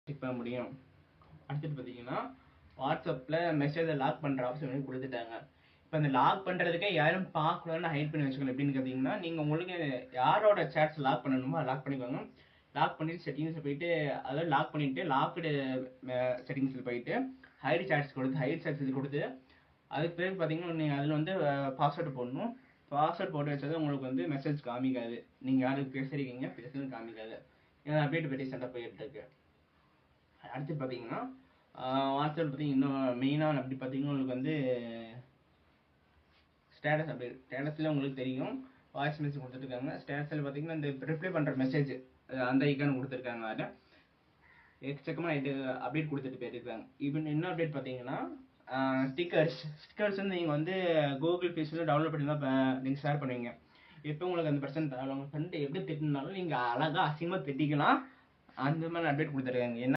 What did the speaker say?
Check பண்ண முடியும். அடுத்தது பார்த்தீங்கன்னா வாட்ஸ்அப்பில் மெசேஜை லாக் பண்ணுற ஆப்ஷன் வந்து கொடுத்துட்டாங்க. இப்போ அந்த லாக் பண்ணுறதுக்கே யாரும் பார்க்கணும்னு ஹைட் பண்ணி வச்சுக்கணும். எப்படின்னு கேட்டிங்கன்னா, நீங்கள் உங்களுக்கு யாரோட சேட்ஸ் லாக் பண்ணணுமோ அதை லாக் பண்ணிக்கோங்க. லாக் பண்ணிட்டு செட்டிங்ஸில் போயிட்டு அதை லாக் பண்ணிவிட்டு லாக்டு செட்டிங்ஸில் போயிட்டு ஹைட் சேட்ஸ் கொடுத்து அதுக்கு பிறகு பார்த்தீங்கன்னா நீங்கள் அதில் வந்து பாஸ்வேர்டு போடணும். பாஸ்வேர்டு போட்டு வச்சது உங்களுக்கு வந்து மெசேஜ் காமிக்காது. நீங்கள் யாருக்கு பேசுறது காமிக்காது. ஏன்னா அப்டேட் பற்றி சண்டை போயிட்டு இருக்கு. அடுத்து பார்த்தீங்கன்னா வாட்ஸ்அப் பற்றி இன்னும் மெயினாக அப்படி பார்த்தீங்கன்னா உங்களுக்கு வந்து ஸ்டேட்டஸ் அப்டேட். ஸ்டேட்டஸில் உங்களுக்கு தெரியும் வாய்ஸ் மெசேஜ் கொடுத்துருக்காங்க. ஸ்டேட்டஸில் பார்த்தீங்கன்னா இந்த ரிப்ளை பண்ணுற மெசேஜ் அந்த ஐக்கான் கொடுத்துருக்காங்க. அதில் எக்கச்சக்கமாக இது அப்டேட் கொடுத்துட்டு போயிருக்காங்க. இப்போ என்ன அப்டேட் பார்த்தீங்கன்னா ஸ்டிக்கர்ஸ் வந்து நீங்கள் வந்து கூகுள் ஃபேஸ்புக்கில் டவுன்லோட் பண்ணி தான் நீங்கள் ஷேர் பண்ணுவீங்க. இப்போ உங்களுக்கு அந்த பிரச்சனை தேவை. உங்கள் ஃப்ரெண்டு எப்படி திட்டினாலும் நீங்கள் அழகாக அசிங்கமாக திட்டிக்கலாம். அந்த மாதிரி அப்டேட் கொடுத்துருக்காங்க. என்ன